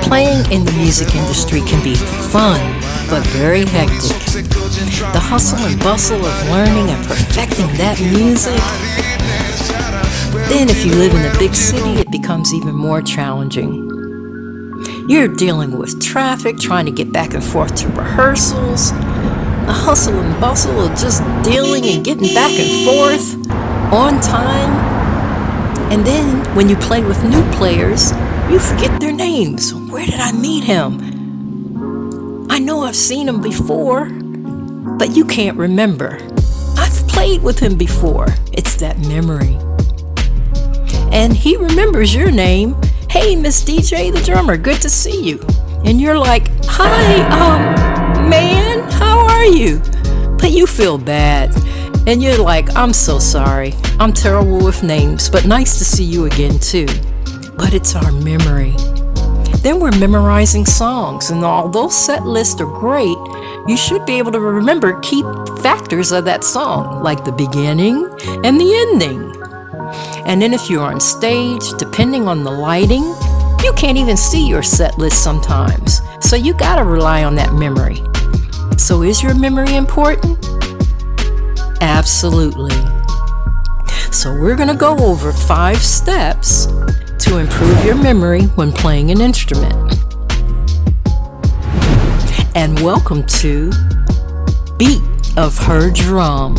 Playing in the music industry can be fun, but very hectic. The hustle and bustle of learning and perfecting that music. Then if you live in a big city, it becomes even more challenging. You're dealing with traffic, trying to get back and forth to rehearsals. The hustle and bustle of just dealing and getting back and forth on time. And then when you play with new players, you forget their names. Where did I meet him? I know I've seen him before, but you can't remember. I've played with him before. It's that memory. And he remembers your name. Hey, Miss DJ, the drummer, good to see you. And you're like, hi, man, how are you? But you feel bad. And you're like, I'm so sorry. I'm terrible with names, but nice to see you again too. But it's our memory. Then we're memorizing songs, and although set lists are great, you should be able to remember key factors of that song, like the beginning and the ending. And then if you're on stage, depending on the lighting, you can't even see your set list sometimes. So you gotta rely on that memory. So is your memory important? Absolutely. So we're gonna go over 5 steps to improve your memory when playing an instrument. And welcome to Beat of Her Drum.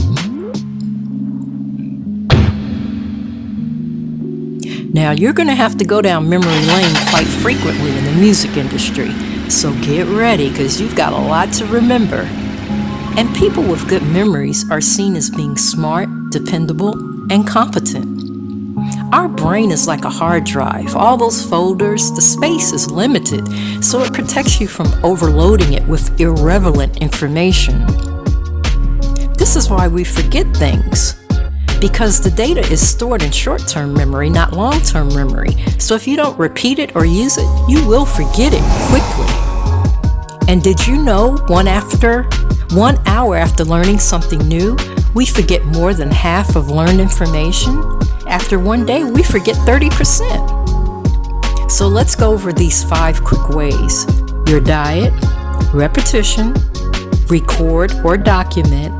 Now, you're going to have to go down memory lane quite frequently in the music industry, so get ready because you've got a lot to remember. And people with good memories are seen as being smart, dependable, and competent. Our brain is like a hard drive. All those folders, the space is limited, so it protects you from overloading it with irrelevant information. This is why we forget things. Because the data is stored in short-term memory, not long-term memory. So if you don't repeat it or use it, you will forget it quickly. And did you know 1 hour after learning something new, we forget more than half of learned information? After 1 day, we forget 30%. So let's go over these 5 quick ways. Your diet, repetition, record or document,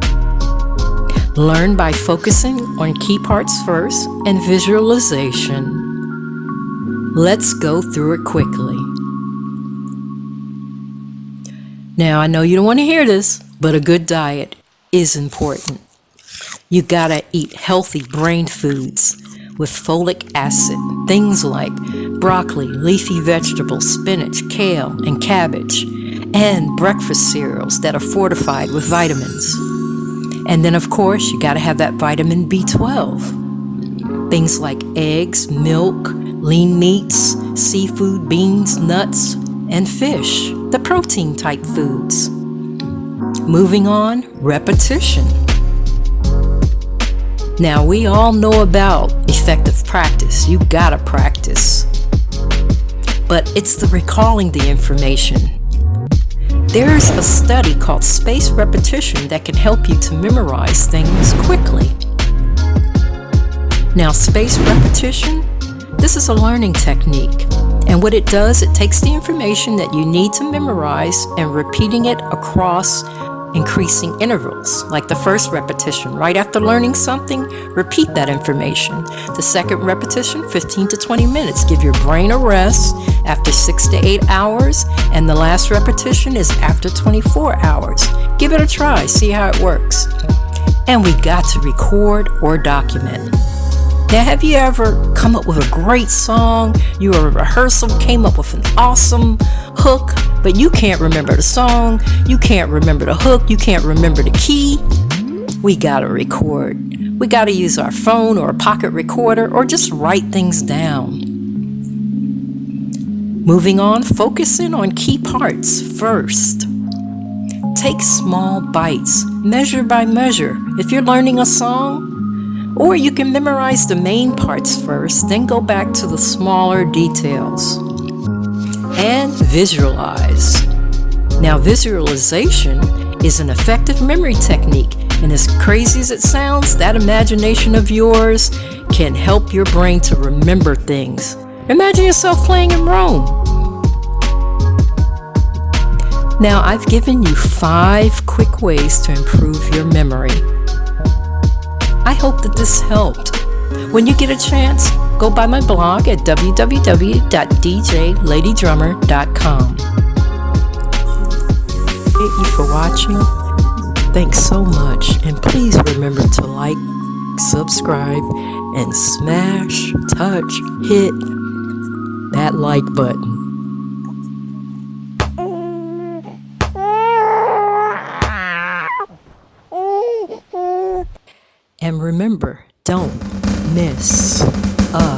learn by focusing on key parts first, and visualization. Let's go through it quickly. Now, I know you don't want to hear this, but a good diet is important. You gotta eat healthy brain foods with folic acid, things like broccoli, leafy vegetables, spinach, kale, and cabbage, and breakfast cereals that are fortified with vitamins. And then, of course, you got to have that vitamin B12. Things like eggs, milk, lean meats, seafood, beans, nuts, and fish, the protein type foods. Moving on, repetition. Now, we all know about effective practice. You got to practice. But it's the recalling the information. There's a study called spaced repetition that can help you to memorize things quickly. Now, spaced repetition, this is a learning technique. And what it does, it takes the information that you need to memorize and repeating it across increasing intervals. Like the first repetition, right after learning something, repeat that information. The second repetition, 15 to 20 minutes. Give your brain a rest after 6 to 8 hours. And the last repetition is after 24 hours. Give it a try, see how it works. And we got to record or document. Now, have you ever come up with a great song? You were at rehearsal, came up with an awesome hook, but you can't remember the song, you can't remember the hook, you can't remember the key. We gotta record. We gotta use our phone or a pocket recorder or just write things down. Moving on, focusing on key parts first. Take small bites, measure by measure. If you're learning a song, or you can memorize the main parts first, then go back to the smaller details. And visualize. Now, visualization is an effective memory technique, and as crazy as it sounds, that imagination of yours can help your brain to remember things. Imagine yourself playing in Rome. Now, I've given you 5 quick ways to improve your memory. I hope that this helped. When you get a chance, go by my blog at www.djladydrummer.com. Thank you for watching. Thanks so much. And please remember to like, subscribe, and smash, touch, hit that like button. And remember, don't miss a